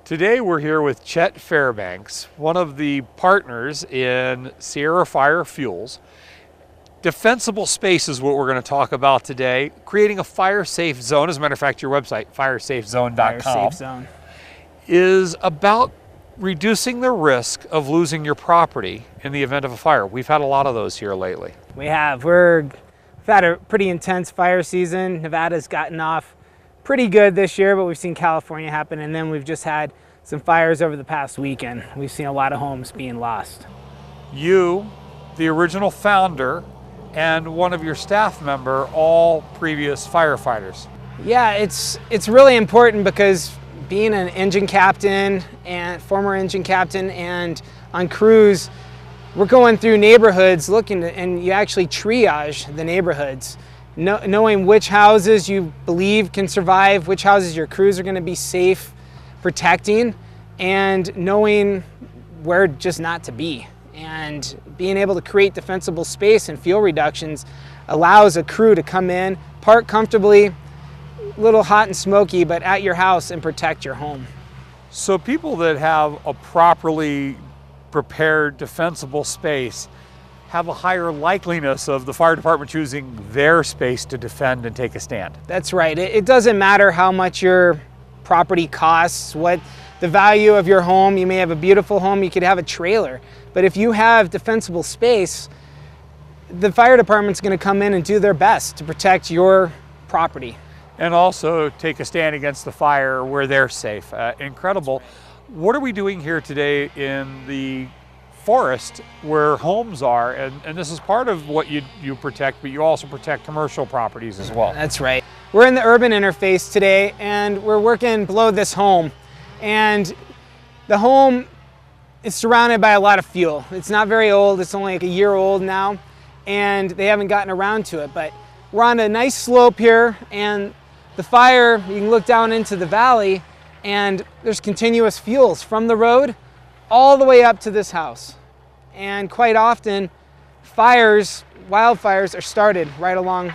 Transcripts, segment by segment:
Today we're here with Chet Fairbanks, one of the partners in Sierra Fire Fuels. Defensible space is what we're going to talk about today. Creating a fire-safe zone, as a matter of fact, your website, firesafezone.com, Fire-safe zone, is about reducing the risk of losing your property in the event of a fire. We've had a lot of those here lately. we have. We've had a pretty intense fire season. Nevada's gotten off pretty good this year, but we've seen California happen, and then we've just had some fires over the past weekend. We've seen a lot of homes being lost. You, the original founder, and one of your staff member, all previous firefighters. Yeah, it's really important because being an engine captain and former engine captain and on crews, we're going through neighborhoods and you actually triage the neighborhoods. Knowing which houses you believe can survive, which houses your crews are going to be safe protecting, and knowing where just not to be. And being able to create defensible space and fuel reductions allows a crew to come in, park comfortably, a little hot and smoky, but at your house and protect your home. So people that have a properly prepared defensible space have a higher likeliness of the fire department choosing their space to defend and take a stand. That's right. It doesn't matter how much your property costs, what the value of your home. You may have a beautiful home, you could have a trailer, but if you have defensible space, the fire department's going to come in and do their best to protect your property. And also take a stand against the fire where they're safe. Incredible. What are we doing here today in the forest where homes are, and this is part of what you protect, but you also protect commercial properties as well. That's right. We're in the urban interface today, and we're working below this home, and the home is surrounded by a lot of fuel. It's not very old, it's only like a year old now, and they haven't gotten around to it, but we're on a nice slope here, and the fire, you can look down into the valley, and there's continuous fuels from the road all the way up to this house. And quite often, wildfires are started right along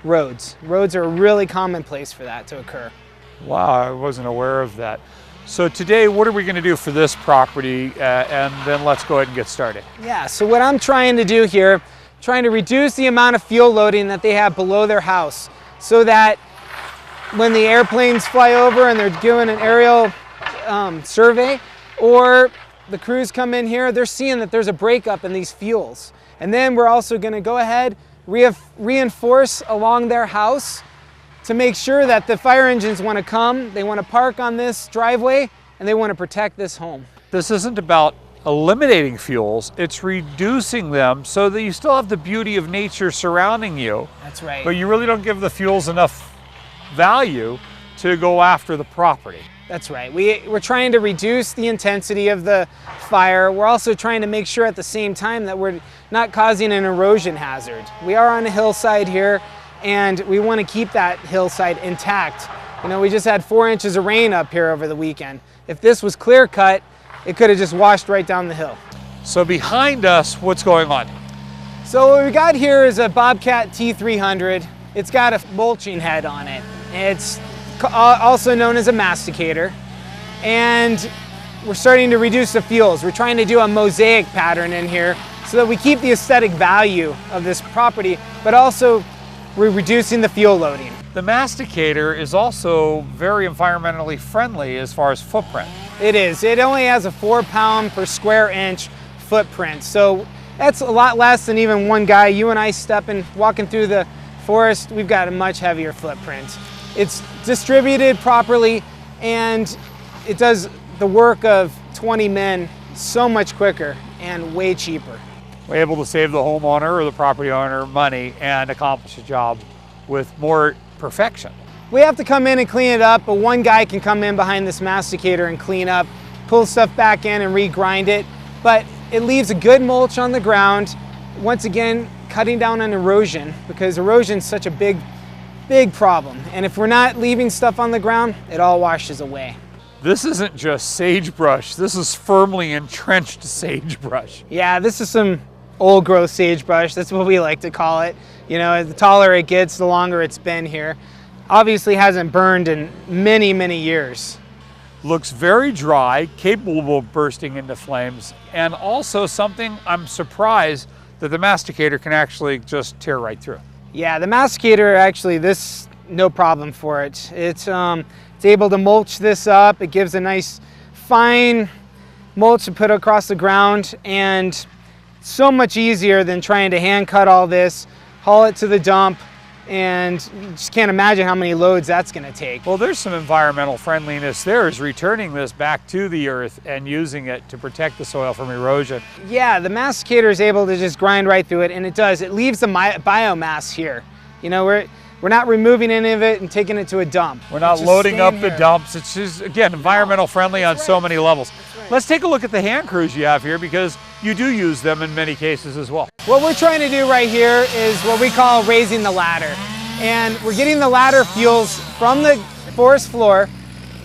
roads. Roads are a really common place for that to occur. Wow, I wasn't aware of that. So today, what are we going to do for this property? And then let's go ahead and get started. Yeah, so what I'm trying to do here, trying to reduce the amount of fuel loading that they have below their house, so that when the airplanes fly over and they're doing an aerial survey, or the crews come in here, they're seeing that there's a breakup in these fuels. And then we're also going to go ahead, reinforce along their house to make sure that the fire engines want to come, they want to park on this driveway, and they want to protect this home. This isn't about eliminating fuels, it's reducing them so that you still have the beauty of nature surrounding you. That's right. But you really don't give the fuels enough value to go after the property. That's right. We're trying to reduce the intensity of the fire. We're also trying to make sure at the same time that we're not causing an erosion hazard. We are on a hillside here, and we want to keep that hillside intact. You know, we just had 4 inches of rain up here over the weekend. If this was clear cut, it could have just washed right down the hill. So behind us, what's going on? So what we got here is a Bobcat T300. It's got a mulching head on it. It's also known as a masticator, and we're starting to reduce the fuels. We're trying to do a mosaic pattern in here so that we keep the aesthetic value of this property, but also we're reducing the fuel loading. The masticator is also very environmentally friendly as far as footprint. It is. It only has a 4 pound per square inch footprint, so that's a lot less than even one guy. You and I walking through the forest, we've got a much heavier footprint. It's distributed properly, and it does the work of 20 men so much quicker and way cheaper. We're able to save the homeowner or the property owner money and accomplish a job with more perfection. We have to come in and clean it up, but one guy can come in behind this masticator and clean up, pull stuff back in and regrind it, but it leaves a good mulch on the ground. Once again, cutting down on erosion, because erosion is such a big problem. And if we're not leaving stuff on the ground, it all washes away. This isn't just sagebrush, this is firmly entrenched sagebrush. Yeah, this is some old growth sagebrush. That's what we like to call it. You know, the taller it gets, the longer it's been here. Obviously hasn't burned in many, many years. Looks very dry, capable of bursting into flames, and also something I'm surprised that the masticator can actually just tear right through. Yeah, the masticator actually, this no problem for it. It's able to mulch this up. It gives a nice fine mulch to put across the ground, and so much easier than trying to hand cut all this, haul it to the dump, and you just can't imagine how many loads that's going to take. Well, there's some environmental friendliness there, is returning this back to the earth and using it to protect the soil from erosion. Yeah, the masticator is able to just grind right through it, and it does. It leaves the biomass here. You know, we're not removing any of it and taking it to a dump. We're not loading up the dumps. It's just, again, environmental friendly on so many levels. Let's take a look at the hand crews you have here, because you do use them in many cases as well. What we're trying to do right here is what we call raising the ladder. And we're getting the ladder fuels from the forest floor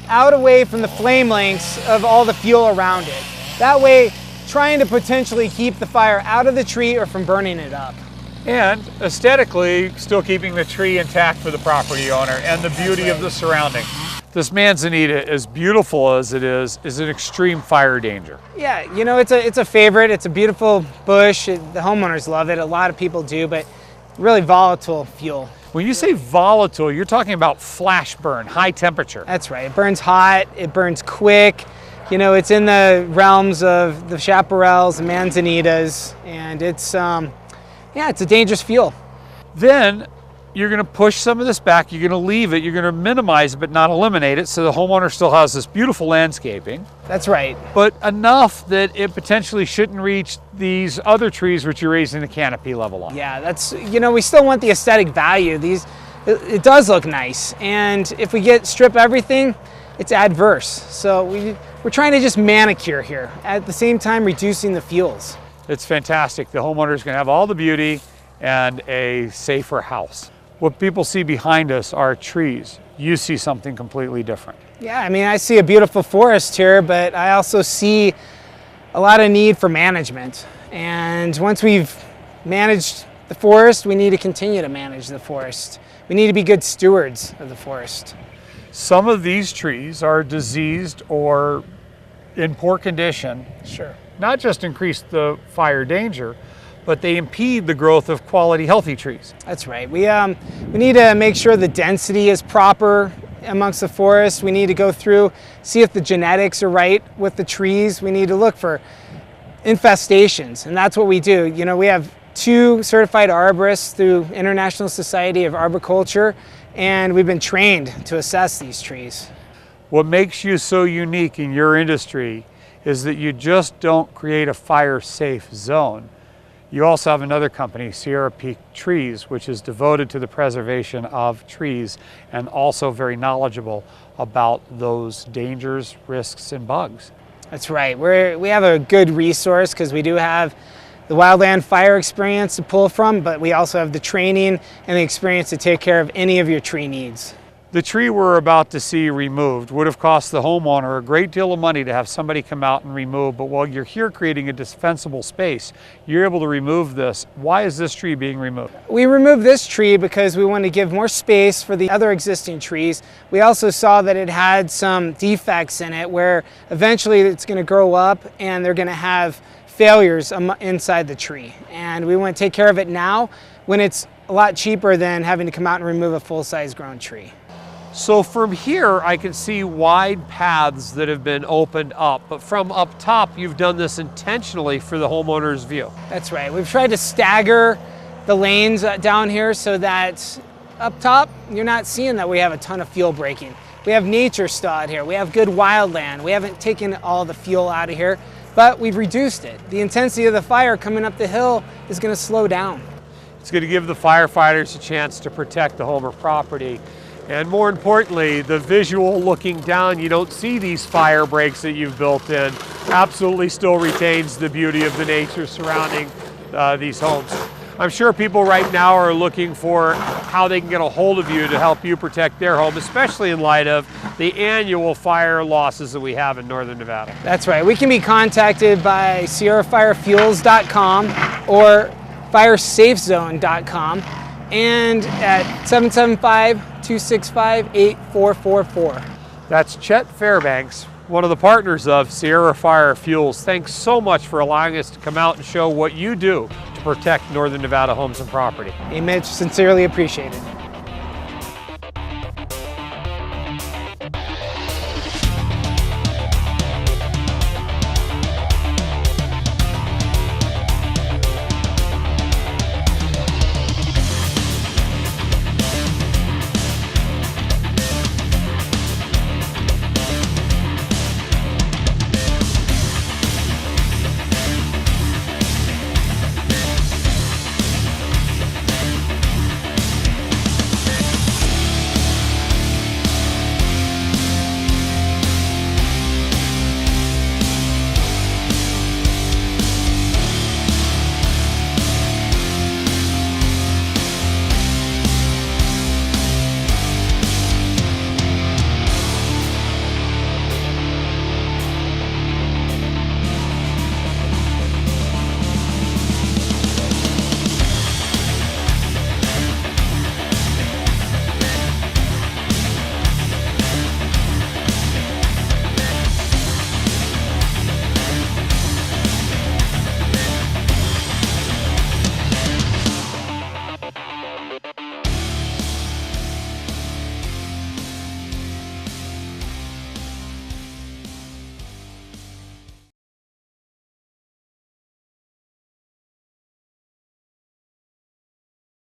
out away from the flame lengths of all the fuel around it. That way, trying to potentially keep the fire out of the tree or from burning it up. And aesthetically, still keeping the tree intact for the property owner and the beauty of the surrounding. This manzanita, as beautiful as it is an extreme fire danger. Yeah, you know, it's a favorite. It's a beautiful bush. The homeowners love it. A lot of people do, but really volatile fuel. When you say volatile, you're talking about flash burn, high temperature. That's right. It burns hot. It burns quick. You know, it's in the realms of the chaparrals, the manzanitas, and it's yeah, it's a dangerous fuel. Then you're going to push some of this back, you're going to leave it, you're going to minimize it but not eliminate it, so the homeowner still has this beautiful landscaping. That's right. But enough that it potentially shouldn't reach these other trees which you're raising the canopy level on. Yeah, that's, you know, we still want the aesthetic value. It does look nice, and if we strip everything, it's adverse. So we're trying to just manicure here, at the same time reducing the fuels. It's fantastic. The homeowner's going to have all the beauty and a safer house. What people see behind us are trees. You see something completely different. Yeah, I mean, I see a beautiful forest here, but I also see a lot of need for management. And once we've managed the forest, we need to continue to manage the forest. We need to be good stewards of the forest. Some of these trees are diseased or in poor condition. Sure. Not just increase the fire danger, but they impede the growth of quality, healthy trees. That's right. We need to make sure the density is proper amongst the forest. We need to go through, see if the genetics are right with the trees. We need to look for infestations, and that's what we do. You know, we have 2 certified arborists through International Society of Arboriculture, and we've been trained to assess these trees. What makes you so unique in your industry is that you just don't create a fire-safe zone. You also have another company, Sierra Peak Trees, which is devoted to the preservation of trees and also very knowledgeable about those dangers, risks, and bugs. That's right. We have a good resource because we do have the wildland fire experience to pull from, but we also have the training and the experience to take care of any of your tree needs. The tree we're about to see removed would have cost the homeowner a great deal of money to have somebody come out and remove, but while you're here creating a defensible space, you're able to remove this. Why is this tree being removed? We removed this tree because we wanted to give more space for the other existing trees. We also saw that it had some defects in it where eventually it's going to grow up and they're going to have failures inside the tree. And we want to take care of it now when it's a lot cheaper than having to come out and remove a full-size grown tree. So from here, I can see wide paths that have been opened up, but from up top, you've done this intentionally for the homeowner's view. That's right. We've tried to stagger the lanes down here so that up top, you're not seeing that we have a ton of fuel breaking. We have nature still out here. We have good wildland. We haven't taken all the fuel out of here, but we've reduced it. The intensity of the fire coming up the hill is going to slow down. It's going to give the firefighters a chance to protect the home or property. And more importantly, the visual looking down, you don't see these fire breaks that you've built in, absolutely still retains the beauty of the nature surrounding these homes. I'm sure people right now are looking for how they can get a hold of you to help you protect their home, especially in light of the annual fire losses that we have in northern Nevada. That's right. We can be contacted by sierrafirefuels.com or firesafezone.com and at 775-265-8444. That's Chet Fairbanks, one of the partners of Sierra Fire Fuels. Thanks so much for allowing us to come out and show what you do to protect Northern Nevada homes and property. Hey Mitch, sincerely appreciate it.